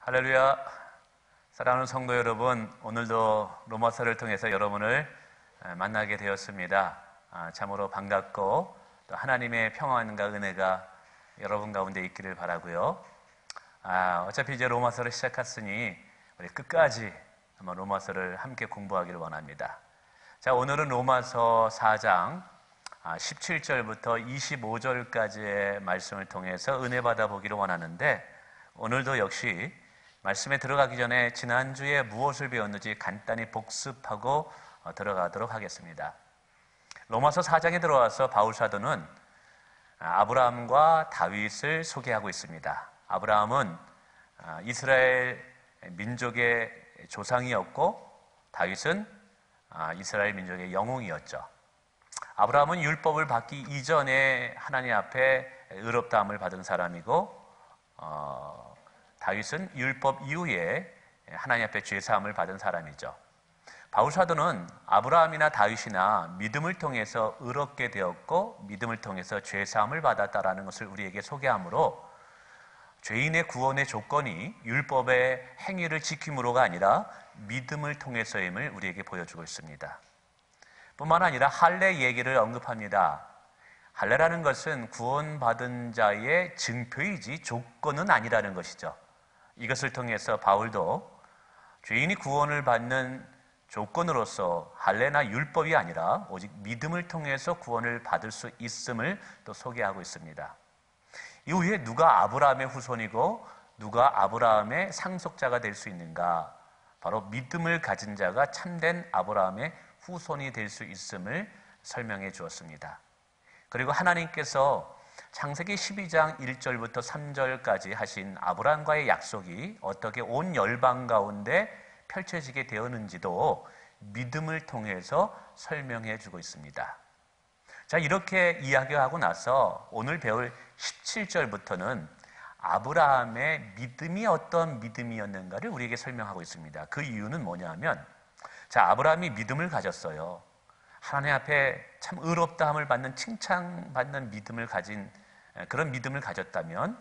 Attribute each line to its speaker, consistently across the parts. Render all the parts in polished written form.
Speaker 1: 할렐루야. 사랑하는 성도 여러분, 오늘도 로마서를 통해서 여러분을 만나게 되었습니다. 참으로 반갑고 또 하나님의 평안과 은혜가 여러분 가운데 있기를 바라고요. 어차피 이제 로마서를 시작했으니 우리 끝까지 한번 로마서를 함께 공부하기를 원합니다. 자, 오늘은 로마서 4장 17절부터 25절까지의 말씀을 통해서 은혜 받아보기를 원하는데, 오늘도 역시 말씀에 들어가기 전에 지난주에 무엇을 배웠는지 간단히 복습하고 들어가도록 하겠습니다. 로마서 4장에 들어와서 바울 사도는 아브라함과 다윗을 소개하고 있습니다. 아브라함은 이스라엘 민족의 조상이었고 다윗은 이스라엘 민족의 영웅이었죠. 아브라함은 율법을 받기 이전에 하나님 앞에 의롭다함을 받은 사람이고, 다윗은 율법 이후에 하나님 앞에 죄사함을 받은 사람이죠. 바울 사도는 아브라함이나 다윗이나 믿음을 통해서 의롭게 되었고 믿음을 통해서 죄사함을 받았다라는 것을 우리에게 소개하므로, 죄인의 구원의 조건이 율법의 행위를 지킴으로가 아니라 믿음을 통해서임을 우리에게 보여주고 있습니다. 뿐만 아니라 할례 얘기를 언급합니다. 할례라는 것은 구원받은 자의 증표이지 조건은 아니라는 것이죠. 이것을 통해서 바울도 죄인이 구원을 받는 조건으로서 할례나 율법이 아니라 오직 믿음을 통해서 구원을 받을 수 있음을 또 소개하고 있습니다. 이후에 누가 아브라함의 후손이고 누가 아브라함의 상속자가 될 수 있는가? 바로 믿음을 가진 자가 참된 아브라함의 후손이 될 수 있음을 설명해 주었습니다. 그리고 하나님께서 창세기 12장 1절부터 3절까지 하신 아브라함과의 약속이 어떻게 온 열방 가운데 펼쳐지게 되었는지도 믿음을 통해서 설명해 주고 있습니다. 자, 이렇게 이야기하고 나서 오늘 배울 17절부터는 아브라함의 믿음이 어떤 믿음이었는가를 우리에게 설명하고 있습니다. 그 이유는 뭐냐면, 자, 아브라함이 믿음을 가졌어요. 하나님 앞에 참 의롭다함을 받는, 칭찬받는 믿음을 가진, 그런 믿음을 가졌다면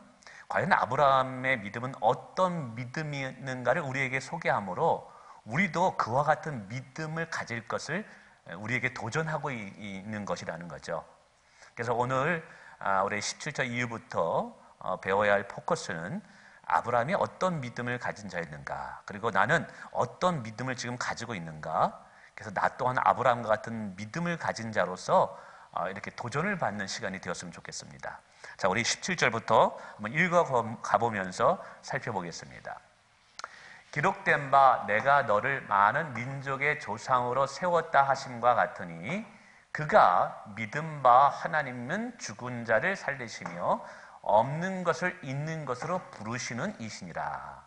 Speaker 1: 과연 아브라함의 믿음은 어떤 믿음이었는가를 우리에게 소개하므로 우리도 그와 같은 믿음을 가질 것을 우리에게 도전하고 있는 것이라는 거죠. 그래서 오늘 우리 17절 이후부터 배워야 할 포커스는 아브라함이 어떤 믿음을 가진 자였는가, 그리고 나는 어떤 믿음을 지금 가지고 있는가. 그래서 나 또한 아브라함과 같은 믿음을 가진 자로서 이렇게 도전을 받는 시간이 되었으면 좋겠습니다. 자, 우리 17절부터 한번 읽어가보면서 살펴보겠습니다. 기록된 바 내가 너를 많은 민족의 조상으로 세웠다 하심과 같으니 그가 믿은 바 하나님은 죽은 자를 살리시며 없는 것을 있는 것으로 부르시는 이시니라.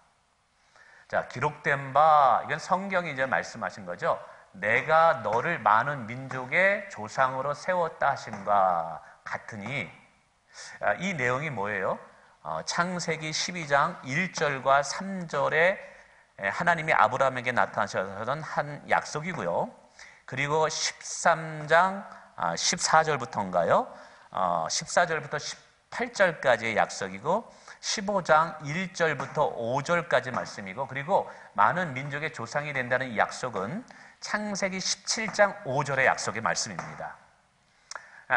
Speaker 1: 자, 기록된 바, 이건 성경이 이제 말씀하신 거죠. 내가 너를 많은 민족의 조상으로 세웠다 하심과 같으니, 이 내용이 뭐예요? 창세기 12장 1절과 3절에 하나님이 아브라함에게 나타나셨던 한 약속이고요. 그리고 13장 14절부터인가요? 14절부터 18절까지의 약속이고, 15장 1절부터 5절까지 말씀이고, 그리고 많은 민족의 조상이 된다는 이 약속은 창세기 17장 5절의 약속의 말씀입니다.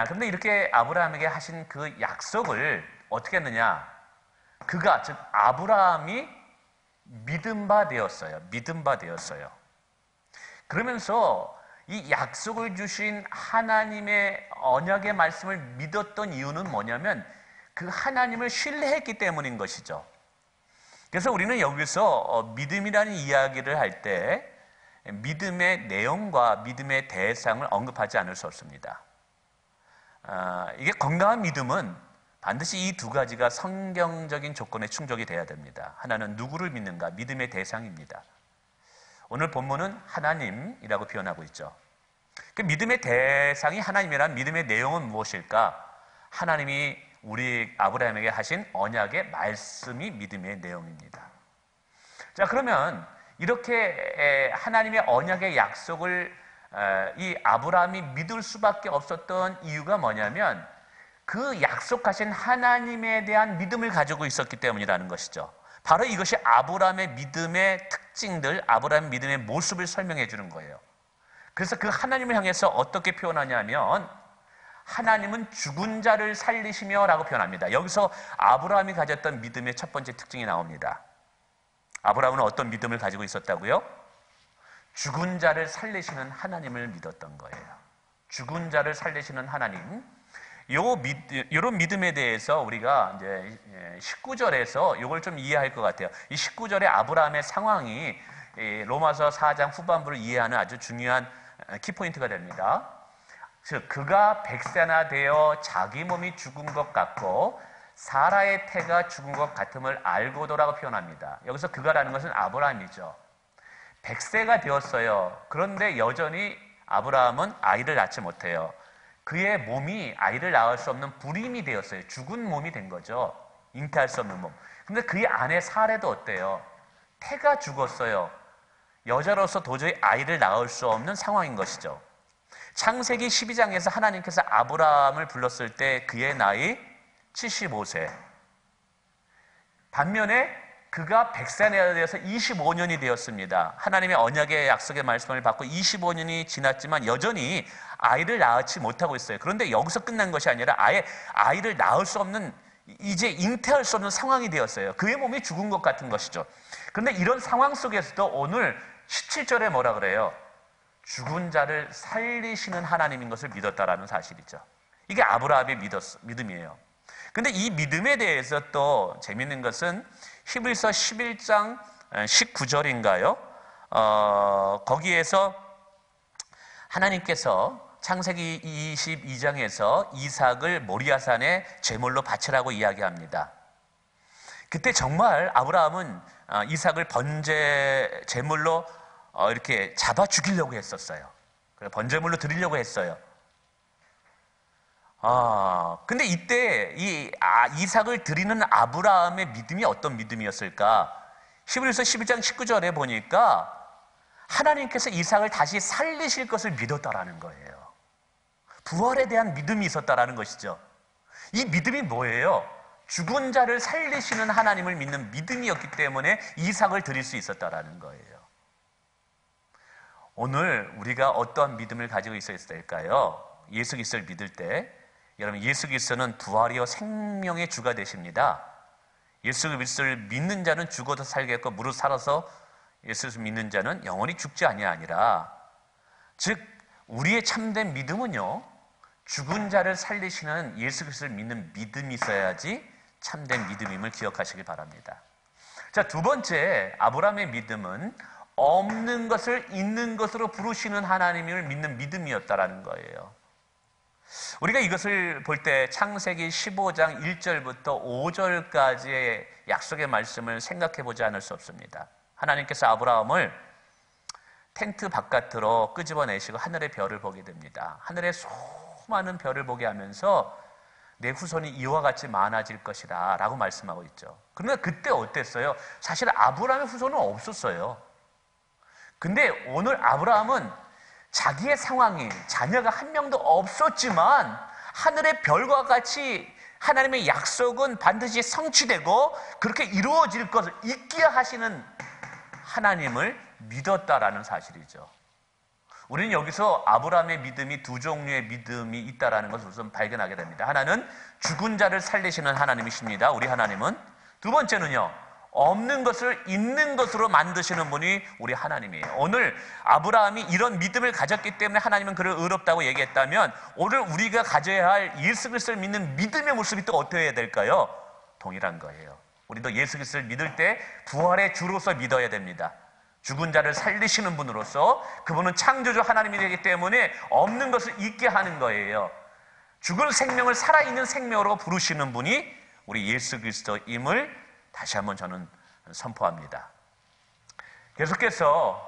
Speaker 1: 그런데 이렇게 아브라함에게 하신 그 약속을 어떻게 했느냐? 그가, 즉 아브라함이 믿은 바 되었어요. 믿은 바 되었어요. 그러면서 이 약속을 주신 하나님의 언약의 말씀을 믿었던 이유는 뭐냐면 그 하나님을 신뢰했기 때문인 것이죠. 그래서 우리는 여기서 믿음이라는 이야기를 할 때 믿음의 내용과 믿음의 대상을 언급하지 않을 수 없습니다. 이게 건강한 믿음은 반드시 이 두 가지가 성경적인 조건에 충족이 돼야 됩니다. 하나는 누구를 믿는가? 믿음의 대상입니다. 오늘 본문은 하나님이라고 표현하고 있죠. 그 믿음의 대상이 하나님이란 믿음의 내용은 무엇일까? 하나님이 우리 아브라함에게 하신 언약의 말씀이 믿음의 내용입니다. 자, 그러면 이렇게 하나님의 언약의 약속을 이 아브라함이 믿을 수밖에 없었던 이유가 뭐냐면 그 약속하신 하나님에 대한 믿음을 가지고 있었기 때문이라는 것이죠. 바로 이것이 아브라함의 믿음의 특징들, 아브라함의 믿음의 모습을 설명해 주는 거예요. 그래서 그 하나님을 향해서 어떻게 표현하냐면 하나님은 죽은 자를 살리시며 라고 표현합니다. 여기서 아브라함이 가졌던 믿음의 첫 번째 특징이 나옵니다. 아브라함은 어떤 믿음을 가지고 있었다고요? 죽은 자를 살리시는 하나님을 믿었던 거예요. 죽은 자를 살리시는 하나님. 이런 믿음에 대해서 우리가 이제 19절에서 이걸 좀 이해할 것 같아요. 이 19절의 아브라함의 상황이 로마서 4장 후반부를 이해하는 아주 중요한 키포인트가 됩니다. 즉 그가 백세나 되어 자기 몸이 죽은 것 같고 사라의 태가 죽은 것 같음을 알고도라고 표현합니다. 여기서 그가라는 것은 아브라함이죠. 100세가 되었어요. 그런데 여전히 아브라함은 아이를 낳지 못해요. 그의 몸이 아이를 낳을 수 없는 불임이 되었어요. 죽은 몸이 된 거죠. 잉태할 수 없는 몸. 근데 그의 아내 사례도 어때요? 태가 죽었어요. 여자로서 도저히 아이를 낳을 수 없는 상황인 것이죠. 창세기 12장에서 하나님께서 아브라함을 불렀을 때 그의 나이 75세. 반면에 그가 100세가 되어서 25년이 되었습니다. 하나님의 언약의 약속의 말씀을 받고 25년이 지났지만 여전히 아이를 낳지 못하고 있어요. 그런데 여기서 끝난 것이 아니라 아예 아이를 낳을 수 없는, 이제 잉태할 수 없는 상황이 되었어요. 그의 몸이 죽은 것 같은 것이죠. 그런데 이런 상황 속에서도 오늘 17절에 뭐라 그래요? 죽은 자를 살리시는 하나님인 것을 믿었다라는 사실이죠. 이게 아브라함의 믿음이에요. 근데 이 믿음에 대해서 또 재밌는 것은 히브리서 11장 19절인가요? 거기에서 하나님께서 창세기 22장에서 이삭을 모리아산에 제물로 바치라고 이야기합니다. 그때 정말 아브라함은 이삭을 번제 제물로 이렇게 잡아 죽이려고 했었어요. 번제물로 드리려고 했어요. 근데 이때 이삭을 드리는 아브라함의 믿음이 어떤 믿음이었을까? 히브리서 11장 19절에 보니까 하나님께서 이삭을 다시 살리실 것을 믿었다라는 거예요. 부활에 대한 믿음이 있었다라는 것이죠. 이 믿음이 뭐예요? 죽은 자를 살리시는 하나님을 믿는 믿음이었기 때문에 이삭을 드릴 수 있었다라는 거예요. 오늘 우리가 어떠한 믿음을 가지고 있어야 될까요? 예수 그리스도를 믿을 때 여러분, 예수 그리스도는 부활이요 생명의 주가 되십니다. 예수 그리스도를 믿는 자는 죽어도 살겠고 무릇 살아서 예수를 믿는 자는 영원히 죽지 아니하니라. 즉 우리의 참된 믿음은요, 죽은 자를 살리시는 예수 그리스도를 믿는 믿음이 있어야지 참된 믿음임을 기억하시길 바랍니다. 자, 두 번째, 아브라함의 믿음은 없는 것을 있는 것으로 부르시는 하나님을 믿는 믿음이었다라는 거예요. 우리가 이것을 볼 때 창세기 15장 1절부터 5절까지의 약속의 말씀을 생각해 보지 않을 수 없습니다. 하나님께서 아브라함을 텐트 바깥으로 끄집어내시고 하늘의 별을 보게 됩니다. 하늘의 수많은 별을 보게 하면서 내 후손이 이와 같이 많아질 것이다 라고 말씀하고 있죠. 그런데 그때 어땠어요? 사실 아브라함의 후손은 없었어요. 근데 오늘 아브라함은 자기의 상황이, 자녀가 한 명도 없었지만 하늘의 별과 같이 하나님의 약속은 반드시 성취되고 그렇게 이루어질 것을 있게 하시는 하나님을 믿었다라는 사실이죠. 우리는 여기서 아브라함의 믿음이 두 종류의 믿음이 있다라는 것을 우선 발견하게 됩니다. 하나는 죽은 자를 살리시는 하나님이십니다. 우리 하나님은. 두 번째는요, 없는 것을 있는 것으로 만드시는 분이 우리 하나님이에요. 오늘 아브라함이 이런 믿음을 가졌기 때문에 하나님은 그를 의롭다고 얘기했다면 오늘 우리가 가져야 할 예수 그리스도를 믿는 믿음의 모습이 또 어떠해야 될까요? 동일한 거예요. 우리도 예수 그리스도를 믿을 때 부활의 주로서 믿어야 됩니다. 죽은 자를 살리시는 분으로서 그분은 창조주 하나님이 되기 때문에 없는 것을 있게 하는 거예요. 죽을 생명을 살아있는 생명으로 부르시는 분이 우리 예수 그리스도임을 다시 한번 저는 선포합니다. 계속해서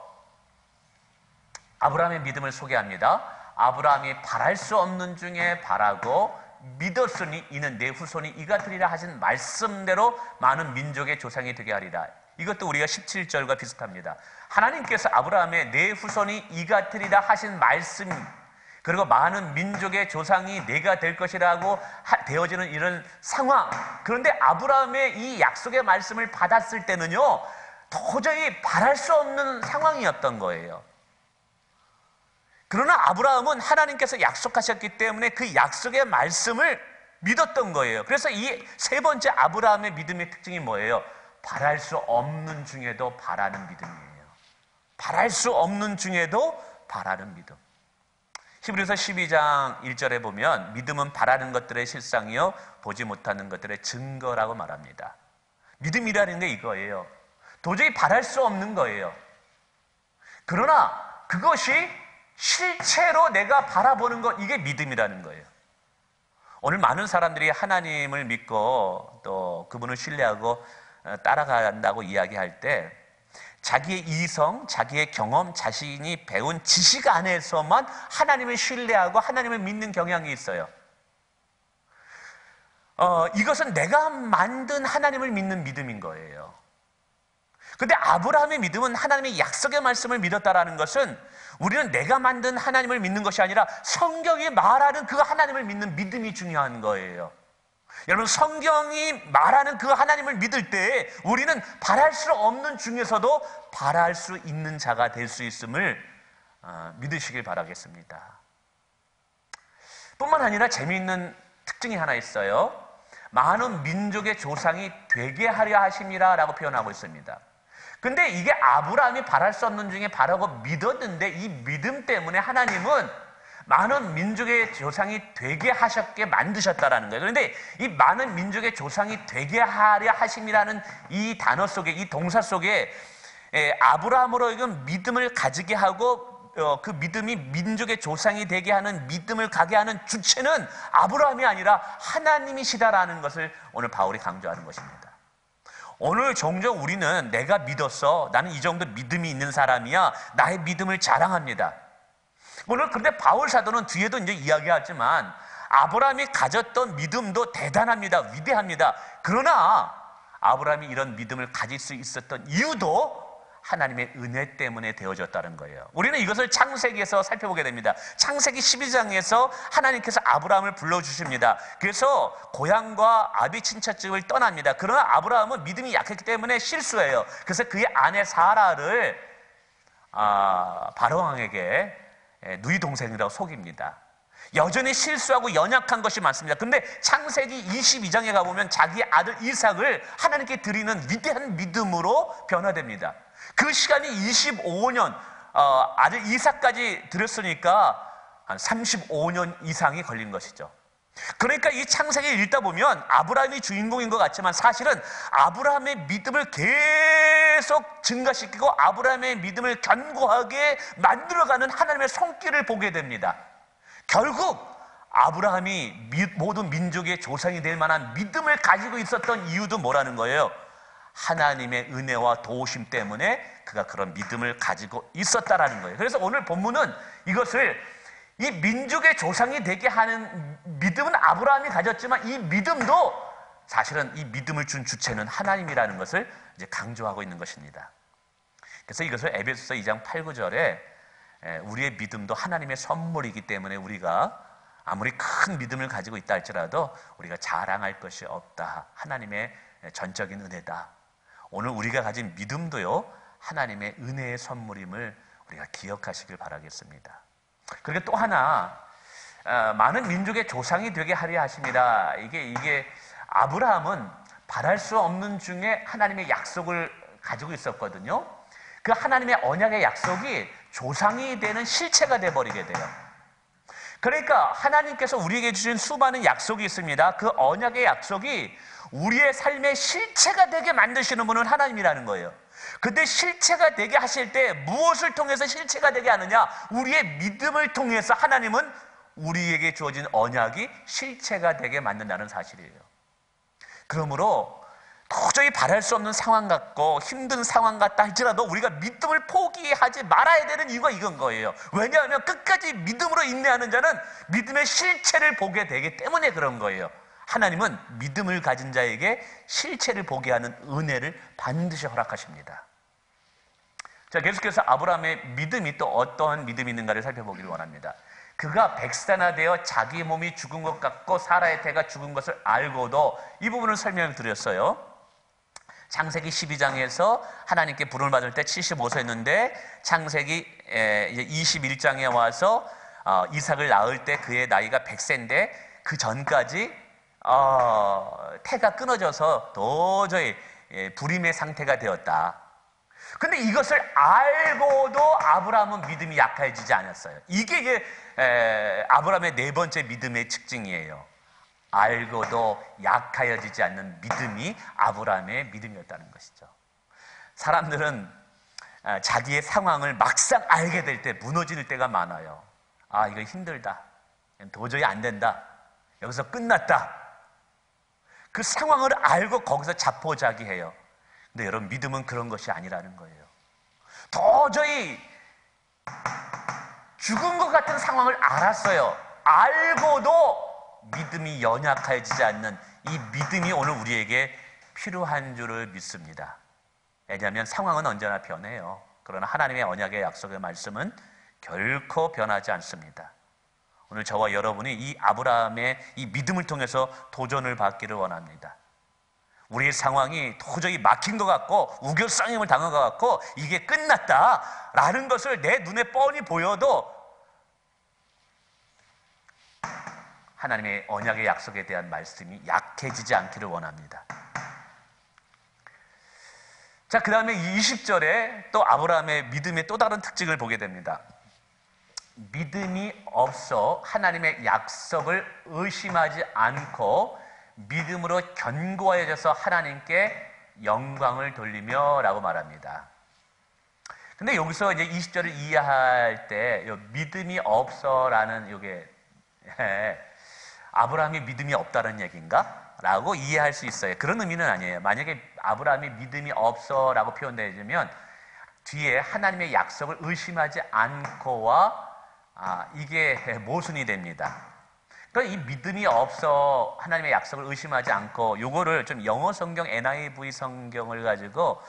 Speaker 1: 아브라함의 믿음을 소개합니다. 아브라함이 바랄 수 없는 중에 바라고 믿었으니 이는 내 후손이 이가 되리라 하신 말씀대로 많은 민족의 조상이 되게 하리라. 이것도 우리가 17절과 비슷합니다. 하나님께서 아브라함의 내 후손이 이가 되리라 하신 말씀, 그리고 많은 민족의 조상이 내가 될 것이라고 되어지는 이런 상황. 그런데 아브라함의 이 약속의 말씀을 받았을 때는요, 도저히 바랄 수 없는 상황이었던 거예요. 그러나 아브라함은 하나님께서 약속하셨기 때문에 그 약속의 말씀을 믿었던 거예요. 그래서 이 세 번째 아브라함의 믿음의 특징이 뭐예요? 바랄 수 없는 중에도 바라는 믿음이에요. 바랄 수 없는 중에도 바라는 믿음. 히브리서 12장 1절에 보면 믿음은 바라는 것들의 실상이요 보지 못하는 것들의 증거라고 말합니다. 믿음이라는 게 이거예요. 도저히 바랄 수 없는 거예요. 그러나 그것이 실체로 내가 바라보는 것, 이게 믿음이라는 거예요. 오늘 많은 사람들이 하나님을 믿고 또 그분을 신뢰하고 따라간다고 이야기할 때 자기의 이성, 자기의 경험, 자신이 배운 지식 안에서만 하나님을 신뢰하고 하나님을 믿는 경향이 있어요. 이것은 내가 만든 하나님을 믿는 믿음인 거예요. 그런데 아브라함의 믿음은 하나님의 약속의 말씀을 믿었다라는 것은 우리는 내가 만든 하나님을 믿는 것이 아니라 성경이 말하는 그 하나님을 믿는 믿음이 중요한 거예요. 여러분, 성경이 말하는 그 하나님을 믿을 때 우리는 바랄 수 없는 중에서도 바랄 수 있는 자가 될 수 있음을 믿으시길 바라겠습니다. 뿐만 아니라 재미있는 특징이 하나 있어요. 많은 민족의 조상이 되게 하려 하심이라 라고 표현하고 있습니다. 근데 이게 아브라함이 바랄 수 없는 중에 바라고 믿었는데 이 믿음 때문에 하나님은 많은 민족의 조상이 되게 하셨게 만드셨다라는 거예요. 그런데 이 많은 민족의 조상이 되게 하려 하심이라는 이 단어 속에, 이 동사 속에 아브라함으로 하여금 믿음을 가지게 하고 그 믿음이 민족의 조상이 되게 하는 믿음을 가게 하는 주체는 아브라함이 아니라 하나님이시다라는 것을 오늘 바울이 강조하는 것입니다. 오늘 종종 우리는 내가 믿었어, 나는 이 정도 믿음이 있는 사람이야, 나의 믿음을 자랑합니다. 오늘 그런데 바울 사도는 뒤에도 이제 이야기하지만 아브라함이 가졌던 믿음도 대단합니다. 위대합니다. 그러나 아브라함이 이런 믿음을 가질 수 있었던 이유도 하나님의 은혜 때문에 되어졌다는 거예요. 우리는 이것을 창세기에서 살펴보게 됩니다. 창세기 12장에서 하나님께서 아브라함을 불러주십니다. 그래서 고향과 아비 친척집을 떠납니다. 그러나 아브라함은 믿음이 약했기 때문에 실수해요. 그래서 그의 아내 사라를 바로왕에게 누이 동생이라고 속입니다. 여전히 실수하고 연약한 것이 많습니다. 그런데 창세기 22장에 가보면 자기 아들 이삭을 하나님께 드리는 위대한 믿음으로 변화됩니다. 그 시간이 25년, 아들 이삭까지 드렸으니까 한 35년 이상이 걸린 것이죠. 그러니까 이 창세기를 읽다 보면 아브라함이 주인공인 것 같지만 사실은 아브라함의 믿음을 계속 증가시키고 아브라함의 믿음을 견고하게 만들어가는 하나님의 손길을 보게 됩니다. 결국 아브라함이 모든 민족의 조상이 될 만한 믿음을 가지고 있었던 이유도 뭐라는 거예요? 하나님의 은혜와 도우심 때문에 그가 그런 믿음을 가지고 있었다라는 거예요. 그래서 오늘 본문은 이것을 이 민족의 조상이 되게 하는 믿음은 아브라함이 가졌지만 이 믿음도 사실은 이 믿음을 준 주체는 하나님이라는 것을 이제 강조하고 있는 것입니다. 그래서 이것을 에베소서 2장 8, 9절에 우리의 믿음도 하나님의 선물이기 때문에 우리가 아무리 큰 믿음을 가지고 있다 할지라도 우리가 자랑할 것이 없다. 하나님의 전적인 은혜다. 오늘 우리가 가진 믿음도요, 하나님의 은혜의 선물임을 우리가 기억하시길 바라겠습니다. 그리고 또 하나, 많은 민족의 조상이 되게 하려 하십니다. 이게 아브라함은 바랄 수 없는 중에 하나님의 약속을 가지고 있었거든요. 그 하나님의 언약의 약속이 조상이 되는 실체가 되어버리게 돼요. 그러니까 하나님께서 우리에게 주신 수많은 약속이 있습니다. 그 언약의 약속이 우리의 삶의 실체가 되게 만드시는 분은 하나님이라는 거예요. 근데 실체가 되게 하실 때 무엇을 통해서 실체가 되게 하느냐? 우리의 믿음을 통해서 하나님은 우리에게 주어진 언약이 실체가 되게 만든다는 사실이에요. 그러므로 도저히 바랄 수 없는 상황 같고 힘든 상황 같다 할지라도 우리가 믿음을 포기하지 말아야 되는 이유가 이건 거예요. 왜냐하면 끝까지 믿음으로 인내하는 자는 믿음의 실체를 보게 되기 때문에 그런 거예요. 하나님은 믿음을 가진 자에게 실체를 보게 하는 은혜를 반드시 허락하십니다. 자, 계속해서 아브라함의 믿음이 또 어떠한 믿음이 있는가를 살펴보기를 원합니다. 그가 백산화되어 자기 몸이 죽은 것 같고 사라의 태가 죽은 것을 알고도, 이 부분을 설명을 드렸어요. 창세기 12장에서 하나님께 부름을 받을 때 75세였는데 창세기 21장에 와서 이삭을 낳을 때 그의 나이가 100세인데 그 전까지 태가 끊어져서 도저히 불임의 상태가 되었다. 근데 이것을 알고도 아브라함은 믿음이 약해지지 않았어요. 이게 아브라함의 네 번째 믿음의 특징이에요. 알고도 약하여지지 않는 믿음이 아브라함의 믿음이었다는 것이죠. 사람들은 자기의 상황을 막상 알게 될 때 무너질 때가 많아요. 아, 이거 힘들다. 도저히 안 된다. 여기서 끝났다. 그 상황을 알고 거기서 자포자기해요. 근데 여러분, 믿음은 그런 것이 아니라는 거예요. 도저히 죽은 것 같은 상황을 알았어요. 알고도 믿음이 연약해지지 않는 이 믿음이 오늘 우리에게 필요한 줄을 믿습니다. 왜냐하면 상황은 언제나 변해요. 그러나 하나님의 언약의 약속의 말씀은 결코 변하지 않습니다. 오늘 저와 여러분이 이 아브라함의 이 믿음을 통해서 도전을 받기를 원합니다. 우리의 상황이 도저히 막힌 것 같고 우겨싸임을 당한 것 같고 이게 끝났다라는 것을 내 눈에 뻔히 보여도 하나님의 언약의 약속에 대한 말씀이 약해지지 않기를 원합니다. 자, 그 다음에 20절에 또 아브라함의 믿음의 또 다른 특징을 보게 됩니다. 믿음이 없어 하나님의 약속을 의심하지 않고 믿음으로 견고해져서 하나님께 영광을 돌리며 라고 말합니다. 근데 여기서 이제 20절을 이해할 때 믿음이 없어라는 이게 아브라함이 믿음이 없다는 얘기인가? 라고 이해할 수 있어요. 그런 의미는 아니에요. 만약에 아브라함이 믿음이 없어라고 표현되어지면 뒤에 하나님의 약속을 의심하지 않고와 이게 모순이 됩니다. 그러니까 이 믿음이 없어 하나님의 약속을 의심하지 않고, 요거를 좀 영어 성경 NIV 성경을 가지고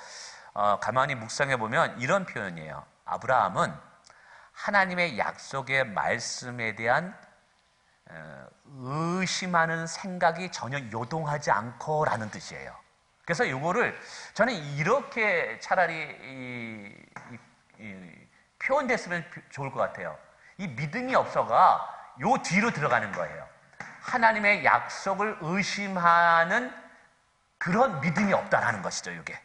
Speaker 1: 가만히 묵상해 보면 이런 표현이에요. 아브라함은 하나님의 약속의 말씀에 대한 의심하는 생각이 전혀 요동하지 않고라는 뜻이에요. 그래서 요거를 저는 이렇게 차라리 표현됐으면 좋을 것 같아요. 이 믿음이 없어가 요 뒤로 들어가는 거예요. 하나님의 약속을 의심하는 그런 믿음이 없다라는 것이죠, 이게.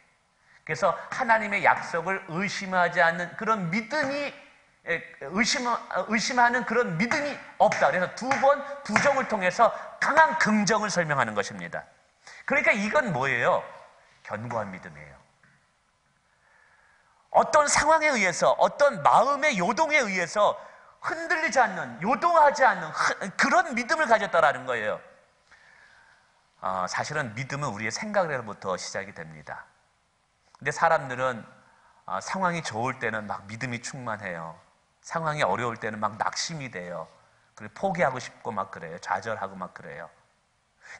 Speaker 1: 그래서 하나님의 약속을 의심하지 않는 그런 믿음이 의심하는 그런 믿음이 없다. 그래서 두 번 부정을 통해서 강한 긍정을 설명하는 것입니다. 그러니까 이건 뭐예요? 견고한 믿음이에요. 어떤 상황에 의해서, 어떤 마음의 요동에 의해서 흔들리지 않는, 요동하지 않는 그런 믿음을 가졌다라는 거예요. 사실은 믿음은 우리의 생각에서부터 시작이 됩니다. 근데 사람들은 상황이 좋을 때는 막 믿음이 충만해요. 상황이 어려울 때는 막 낙심이 돼요. 그리고 포기하고 싶고 막 그래요. 좌절하고 막 그래요.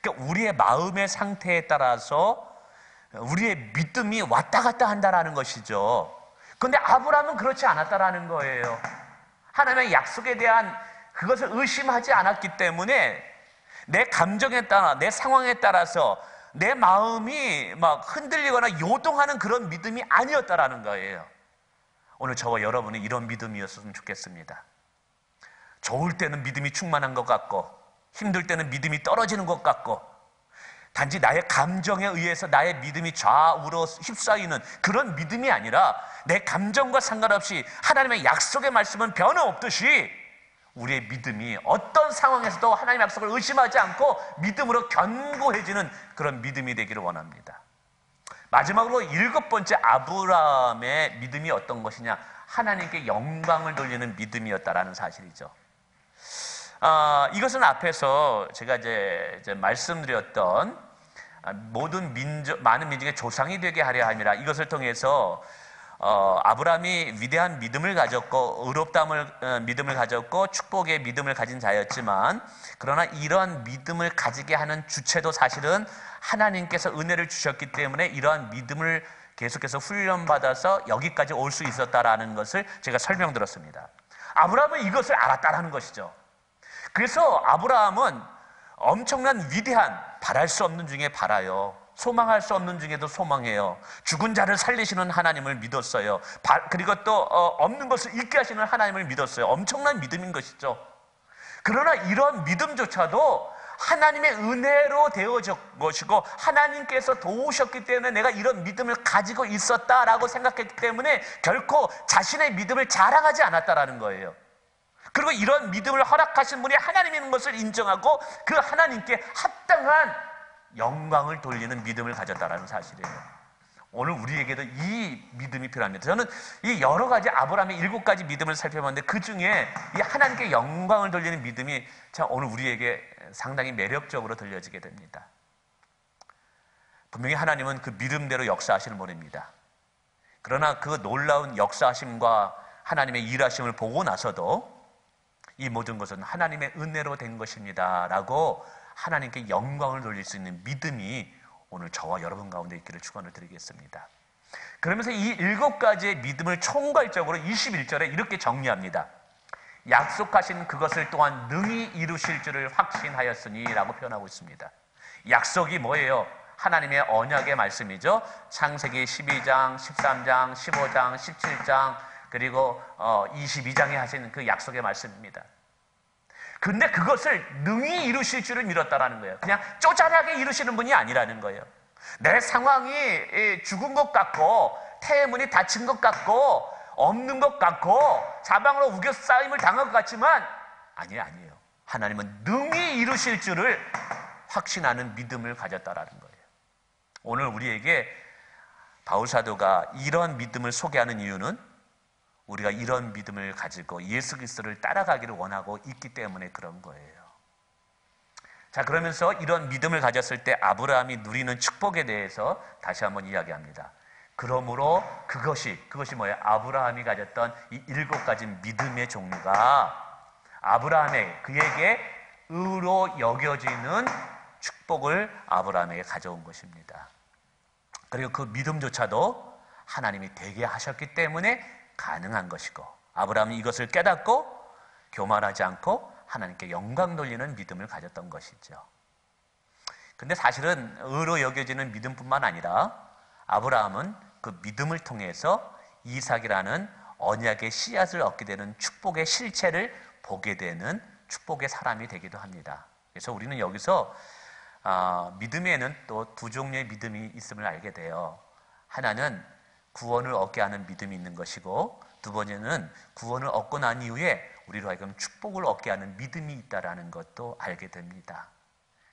Speaker 1: 그러니까 우리의 마음의 상태에 따라서 우리의 믿음이 왔다 갔다 한다라는 것이죠. 그런데 아브라함은 그렇지 않았다라는 거예요. 하나님의 약속에 대한 그것을 의심하지 않았기 때문에 내 감정에 따라, 내 상황에 따라서 내 마음이 막 흔들리거나 요동하는 그런 믿음이 아니었다라는 거예요. 오늘 저와 여러분이 이런 믿음이었으면 좋겠습니다. 좋을 때는 믿음이 충만한 것 같고 힘들 때는 믿음이 떨어지는 것 같고 단지 나의 감정에 의해서 나의 믿음이 좌우로 휩싸이는 그런 믿음이 아니라 내 감정과 상관없이 하나님의 약속의 말씀은 변함없듯이 우리의 믿음이 어떤 상황에서도 하나님의 약속을 의심하지 않고 믿음으로 견고해지는 그런 믿음이 되기를 원합니다. 마지막으로 7번째 아브라함의 믿음이 어떤 것이냐? 하나님께 영광을 돌리는 믿음이었다라는 사실이죠. 이것은 앞에서 제가 이제 말씀드렸던 많은 민족의 조상이 되게 하려 함이라, 이것을 통해서 아브라함이 위대한 믿음을 가졌고 의롭다함을 믿음을 가졌고 축복의 믿음을 가진 자였지만, 그러나 이러한 믿음을 가지게 하는 주체도 사실은 하나님께서 은혜를 주셨기 때문에 이러한 믿음을 계속해서 훈련받아서 여기까지 올 수 있었다라는 것을 제가 설명드렸습니다. 아브라함은 이것을 알았다라는 것이죠. 그래서 아브라함은 엄청난 위대한, 바랄 수 없는 중에 바라요. 소망할 수 없는 중에도 소망해요. 죽은 자를 살리시는 하나님을 믿었어요. 그리고 또 없는 것을 있게 하시는 하나님을 믿었어요. 엄청난 믿음인 것이죠. 그러나 이런 믿음조차도 하나님의 은혜로 되어진 것이고 하나님께서 도우셨기 때문에 내가 이런 믿음을 가지고 있었다라고 생각했기 때문에 결코 자신의 믿음을 자랑하지 않았다라는 거예요. 그리고 이런 믿음을 허락하신 분이 하나님인 것을 인정하고 그 하나님께 합당한 영광을 돌리는 믿음을 가졌다라는 사실이에요. 오늘 우리에게도 이 믿음이 필요합니다. 저는 이 여러 가지 아브라함의 7가지 믿음을 살펴봤는데 그 중에 이 하나님께 영광을 돌리는 믿음이 참 오늘 우리에게 상당히 매력적으로 들려지게 됩니다. 분명히 하나님은 그 믿음대로 역사하시는 분입니다. 그러나 그 놀라운 역사하심과 하나님의 일하심을 보고 나서도 이 모든 것은 하나님의 은혜로 된 것입니다 라고 하나님께 영광을 돌릴 수 있는 믿음이 오늘 저와 여러분 가운데 있기를 축원을 드리겠습니다. 그러면서 이 7가지의 믿음을 총괄적으로 21절에 이렇게 정리합니다. 약속하신 그것을 또한 능히 이루실 줄을 확신하였으니 라고 표현하고 있습니다. 약속이 뭐예요? 하나님의 언약의 말씀이죠. 창세기 12장, 13장, 15장, 17장 그리고 22장에 하신 그 약속의 말씀입니다. 근데 그것을 능히 이루실 줄을 믿었다라는 거예요. 그냥 쪼잔하게 이루시는 분이 아니라는 거예요. 내 상황이 죽은 것 같고 태문이 닫힌 것 같고 없는 것 같고 사방으로 우겨싸임을 당한 것 같지만 아니에요. 하나님은 능히 이루실 줄을 확신하는 믿음을 가졌다라는 거예요. 오늘 우리에게 바울사도가 이런 믿음을 소개하는 이유는 우리가 이런 믿음을 가지고 예수 그리스도를 따라가기를 원하고 있기 때문에 그런 거예요. 자, 그러면서 이런 믿음을 가졌을 때 아브라함이 누리는 축복에 대해서 다시 한번 이야기합니다. 그러므로 그것이 뭐예요? 아브라함이 가졌던 이 7가지 믿음의 종류가 그에게 의로 여겨지는 축복을 아브라함에게 가져온 것입니다. 그리고 그 믿음조차도 하나님이 되게 하셨기 때문에 가능한 것이고 아브라함이 이것을 깨닫고 교만하지 않고 하나님께 영광 돌리는 믿음을 가졌던 것이죠. 근데 사실은 의로 여겨지는 믿음뿐만 아니라 아브라함은 그 믿음을 통해서 이삭이라는 언약의 씨앗을 얻게 되는 축복의 실체를 보게 되는 축복의 사람이 되기도 합니다. 그래서 우리는 여기서 믿음에는 또 2종류의 믿음이 있음을 알게 돼요. 하나는 구원을 얻게 하는 믿음이 있는 것이고 두 번째는 구원을 얻고 난 이후에 우리로 하여금 축복을 얻게 하는 믿음이 있다는 것도 알게 됩니다.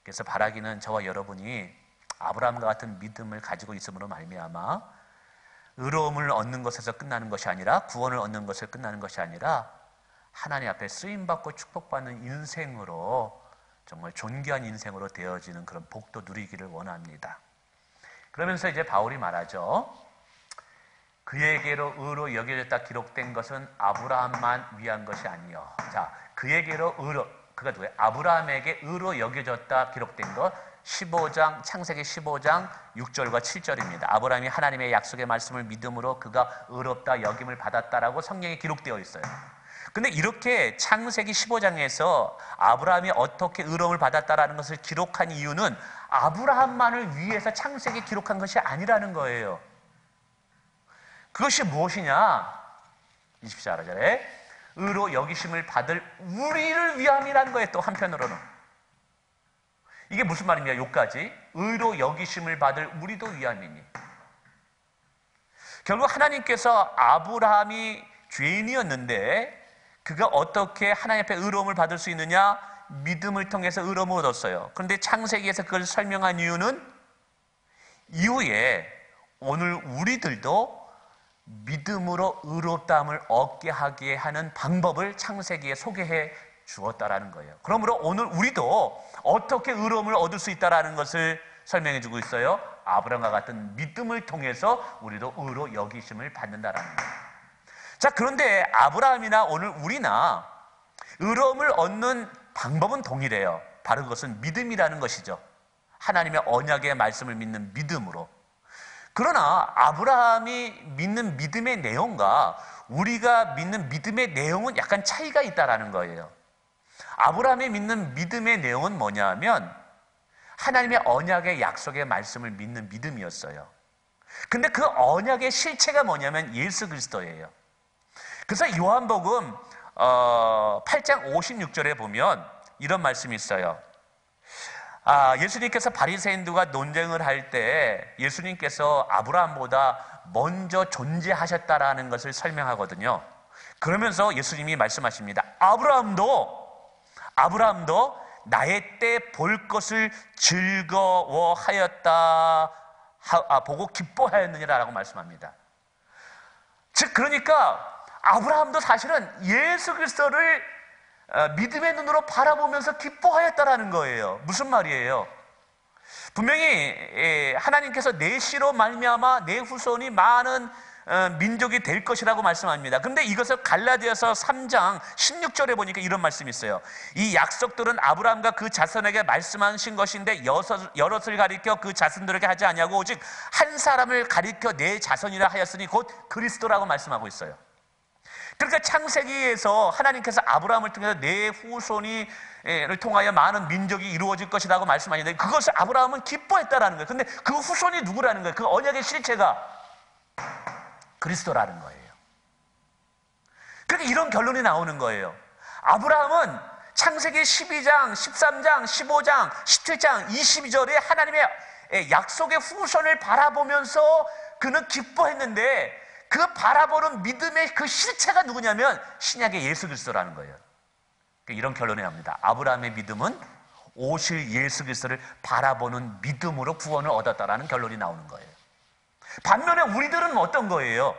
Speaker 1: 그래서 바라기는 저와 여러분이 아브라함과 같은 믿음을 가지고 있음으로 말미암아 의로움을 얻는 것에서 끝나는 것이 아니라 구원을 얻는 것에서 끝나는 것이 아니라 하나님 앞에 쓰임받고 축복받는 인생으로 정말 존귀한 인생으로 되어지는 그런 복도 누리기를 원합니다. 그러면서 이제 바울이 말하죠. 그에게로 의로 여겨졌다 기록된 것은 아브라함만 위한 것이 아니요. 자, 그에게로 의로, 그가 누구예요? 아브라함에게 의로 여겨졌다 기록된 것 15장, 창세기 15장 6절과 7절입니다. 아브라함이 하나님의 약속의 말씀을 믿음으로 그가 의롭다 여김을 받았다라고 성경에 기록되어 있어요. 근데 이렇게 창세기 15장에서 아브라함이 어떻게 의로움을 받았다라는 것을 기록한 이유는 아브라함만을 위해서 창세기에 기록한 것이 아니라는 거예요. 그것이 무엇이냐? 24절에 의로 여기심을 받을 우리를 위함이라는 거예요. 또 한편으로는 이게 무슨 말입니까? 요까지 의로 여기심을 받을 우리도 위함이니 결국 하나님께서 아브라함이 죄인이었는데 그가 어떻게 하나님 앞에 의로움을 받을 수 있느냐? 믿음을 통해서 의로움을 얻었어요. 그런데 창세기에서 그걸 설명한 이유는 이후에 오늘 우리들도 믿음으로 의롭다함을 얻게 하게 하는 방법을 창세기에 소개해 주었다라는 거예요. 그러므로 오늘 우리도 어떻게 의로움을 얻을 수 있다라는 것을 설명해 주고 있어요. 아브라함과 같은 믿음을 통해서 우리도 의로 여기심을 받는다라는 거예요. 자, 그런데 아브라함이나 오늘 우리나 의로움을 얻는 방법은 동일해요. 바로 그것은 믿음이라는 것이죠. 하나님의 언약의 말씀을 믿는 믿음으로. 그러나 아브라함이 믿는 믿음의 내용과 우리가 믿는 믿음의 내용은 약간 차이가 있다라는 거예요. 아브라함이 믿는 믿음의 내용은 뭐냐 하면 하나님의 언약의 약속의 말씀을 믿는 믿음이었어요. 근데 그 언약의 실체가 뭐냐면 예수 그리스도예요. 그래서 요한복음 8장 56절에 보면 이런 말씀이 있어요. 예수님께서 바리새인들과 논쟁을 할 때 예수님께서 아브라함보다 먼저 존재하셨다라는 것을 설명하거든요. 그러면서 예수님이 말씀하십니다. 아브라함도 나의 때 볼 것을 즐거워하였다, 보고 기뻐하였느니라라고 말씀합니다. 즉 그러니까 아브라함도 사실은 예수 그리스도를 믿음의 눈으로 바라보면서 기뻐하였다라는 거예요. 무슨 말이에요? 분명히 하나님께서 내 씨로 말미암아 내 후손이 많은 민족이 될 것이라고 말씀합니다. 그런데 이것을 갈라디아서 3장 16절에 보니까 이런 말씀이 있어요. 이 약속들은 아브라함과 그 자손에게 말씀하신 것인데 여럿을 가리켜 그 자손들에게 하지 아니하고 오직 한 사람을 가리켜 내 자손이라 하였으니 곧 그리스도라고 말씀하고 있어요. 그러니까 창세기에서 하나님께서 아브라함을 통해서 내 후손을 통하여 많은 민족이 이루어질 것이라고 말씀하셨는데 그것을 아브라함은 기뻐했다라는 거예요. 그런데 그 후손이 누구라는 거예요? 그 언약의 실체가 그리스도라는 거예요. 그러니까 이런 결론이 나오는 거예요. 아브라함은 창세기 12장, 13장, 15장, 17장, 22절에 하나님의 약속의 후손을 바라보면서 그는 기뻐했는데 그 바라보는 믿음의 그 실체가 누구냐면 신약의 예수 그리스도라는 거예요. 이런 결론이 납니다. 아브라함의 믿음은 오실 예수 그리스도를 바라보는 믿음으로 구원을 얻었다라는 결론이 나오는 거예요. 반면에 우리들은 어떤 거예요?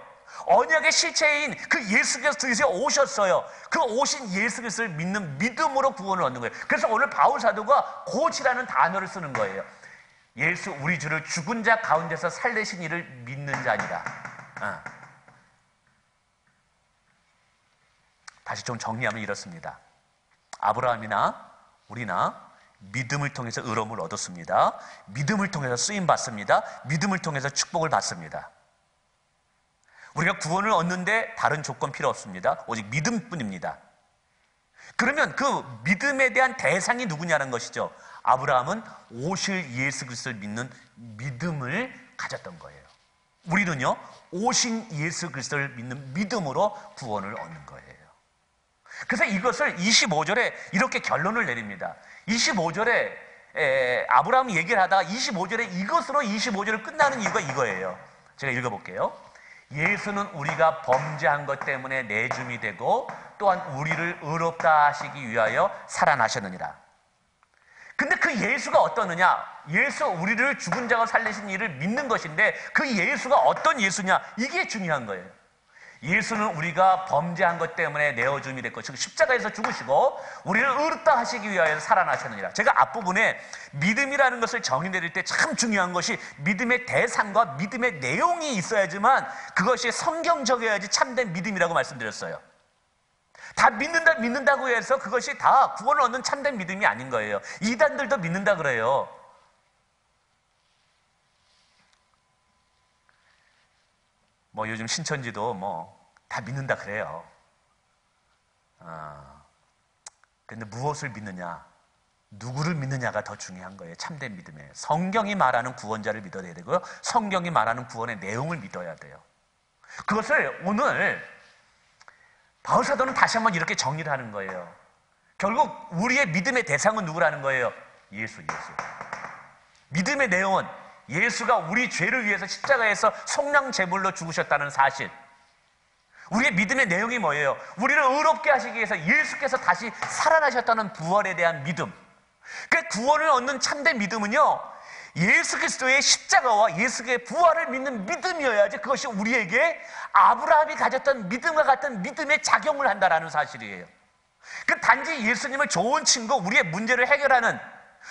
Speaker 1: 언약의 실체인 그 예수 그리스도께서 오셨어요. 그 오신 예수 그리스도를 믿는 믿음으로 구원을 얻는 거예요. 그래서 오늘 바울 사도가 고치라는 단어를 쓰는 거예요. 예수 우리 주를 죽은 자 가운데서 살리신 이를 믿는 자니라. 다시 좀 정리하면 이렇습니다. 아브라함이나 우리나 믿음을 통해서 의로움을 얻었습니다. 믿음을 통해서 쓰임받습니다. 믿음을 통해서 축복을 받습니다. 우리가 구원을 얻는데 다른 조건 필요 없습니다. 오직 믿음뿐입니다. 그러면 그 믿음에 대한 대상이 누구냐는 것이죠. 아브라함은 오실 예수 그리스도를 믿는 믿음을 가졌던 거예요. 우리는요, 오신 예수 그리스도를 믿는 믿음으로 구원을 얻는 거예요. 그래서 이것을 25절에 이렇게 결론을 내립니다. 25절에 아브라함이 얘기를 하다가 25절에 이것으로 25절을 끝나는 이유가 이거예요. 제가 읽어볼게요. 예수는 우리가 범죄한 것 때문에 내줌이 되고 또한 우리를 의롭다 하시기 위하여 살아나셨느니라. 근데 그 예수가 어떠느냐? 예수 우리를 죽은 자가 살리신 이를 믿는 것인데 그 예수가 어떤 예수냐? 이게 중요한 거예요. 예수는 우리가 범죄한 것 때문에 내어줌이 됐고 십자가에서 죽으시고 우리를 의롭다 하시기 위하여 살아나셨느니라. 제가 앞부분에 믿음이라는 것을 정의 내릴 때 참 중요한 것이 믿음의 대상과 믿음의 내용이 있어야지만 그것이 성경적이어야지 참된 믿음이라고 말씀드렸어요. 다 믿는다고 해서 그것이 다 구원을 얻는 참된 믿음이 아닌 거예요. 이단들도 믿는다 그래요. 뭐 요즘 신천지도 뭐 다 믿는다 그래요. 근데 무엇을 믿느냐, 누구를 믿느냐가 더 중요한 거예요. 참된 믿음에 성경이 말하는 구원자를 믿어야 되고요, 성경이 말하는 구원의 내용을 믿어야 돼요. 그것을 오늘 바울 사도는 다시 한번 이렇게 정리를 하는 거예요. 결국 우리의 믿음의 대상은 누구라는 거예요? 예수. 믿음의 내용은 예수가 우리 죄를 위해서 십자가에서 속량 제물로 죽으셨다는 사실. 우리의 믿음의 내용이 뭐예요? 우리를 의롭게 하시기 위해서 예수께서 다시 살아나셨다는 부활에 대한 믿음. 그 구원을 얻는 참된 믿음은요, 예수 그리스도의 십자가와 예수의 부활을 믿는 믿음이어야지 그것이 우리에게 아브라함이 가졌던 믿음과 같은 믿음의 작용을 한다는 사실이에요. 그 단지 예수님을 좋은 친구, 우리의 문제를 해결하는,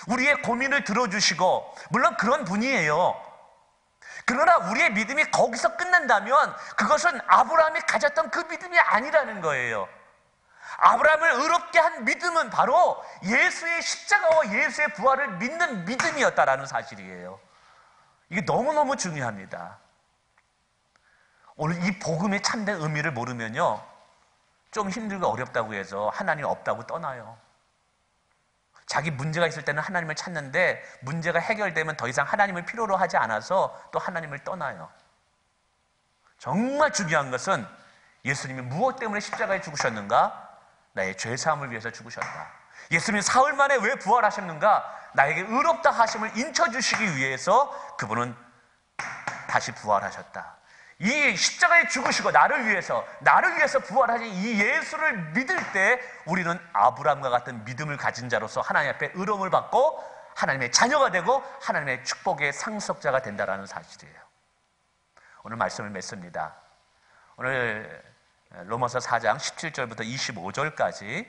Speaker 1: 우리의 고민을 들어주시고, 물론 그런 분이에요. 그러나 우리의 믿음이 거기서 끝난다면 그것은 아브라함이 가졌던 그 믿음이 아니라는 거예요. 아브라함을 의롭게 한 믿음은 바로 예수의 십자가와 예수의 부활을 믿는 믿음이었다라는 사실이에요. 이게 너무너무 중요합니다. 오늘 이 복음의 참된 의미를 모르면요, 좀 힘들고 어렵다고 해서 하나님 없다고 떠나요. 자기 문제가 있을 때는 하나님을 찾는데 문제가 해결되면 더 이상 하나님을 필요로 하지 않아서 또 하나님을 떠나요. 정말 중요한 것은 예수님이 무엇 때문에 십자가에 죽으셨는가? 나의 죄사함을 위해서 죽으셨다. 예수님이 사흘 만에 왜 부활하셨는가? 나에게 의롭다 하심을 인쳐주시기 위해서 그분은 다시 부활하셨다. 이 십자가에 죽으시고 나를 위해서 부활하신 이 예수를 믿을 때 우리는 아브라함과 같은 믿음을 가진 자로서 하나님 앞에 의로움을 받고 하나님의 자녀가 되고 하나님의 축복의 상속자가 된다는 사실이에요. 오늘 말씀을 맺습니다. 오늘 로마서 4장 17절부터 25절까지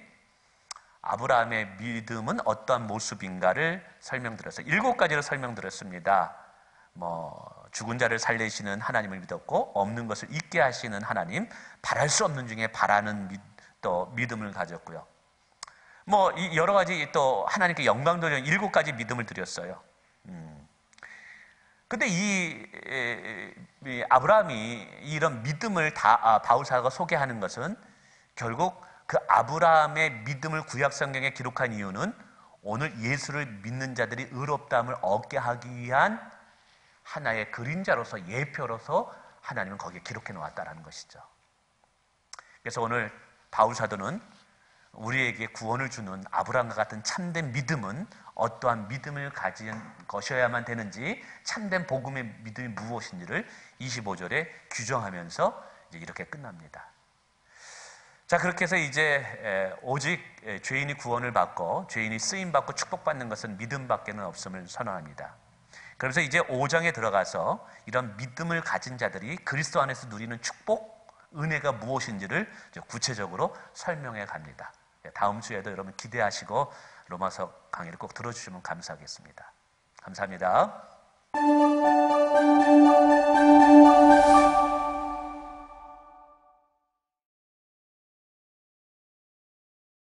Speaker 1: 아브라함의 믿음은 어떠한 모습인가를 설명드렸어요. 7가지로 설명드렸습니다. 죽은 자를 살리시는 하나님을 믿었고, 없는 것을 있게 하시는 하나님, 바랄 수 없는 중에 바라는 또 믿음을 가졌고요. 여러 가지 또 하나님께 영광 돌리는 7가지 믿음을 드렸어요. 근데 이 아브라함이 이런 믿음을 바울사가 소개하는 것은 결국 그 아브라함의 믿음을 구약 성경에 기록한 이유는 오늘 예수를 믿는 자들이 의롭다함을 얻게 하기 위한 하나의 그림자로서, 예표로서 하나님은 거기에 기록해 놓았다는 것이죠. 그래서 오늘 바울 사도는 우리에게 구원을 주는 아브라함과 같은 참된 믿음은 어떠한 믿음을 가진 것이어야만 되는지, 참된 복음의 믿음이 무엇인지를 25절에 규정하면서 이제 이렇게 끝납니다. 자, 그렇게 해서 이제 오직 죄인이 구원을 받고 죄인이 쓰임받고 축복받는 것은 믿음밖에는 없음을 선언합니다. 그래서 이제 5장에 들어가서 이런 믿음을 가진 자들이 그리스도 안에서 누리는 축복, 은혜가 무엇인지를 구체적으로 설명해 갑니다. 다음 주에도 여러분 기대하시고 로마서 강의를 꼭 들어주시면 감사하겠습니다. 감사합니다.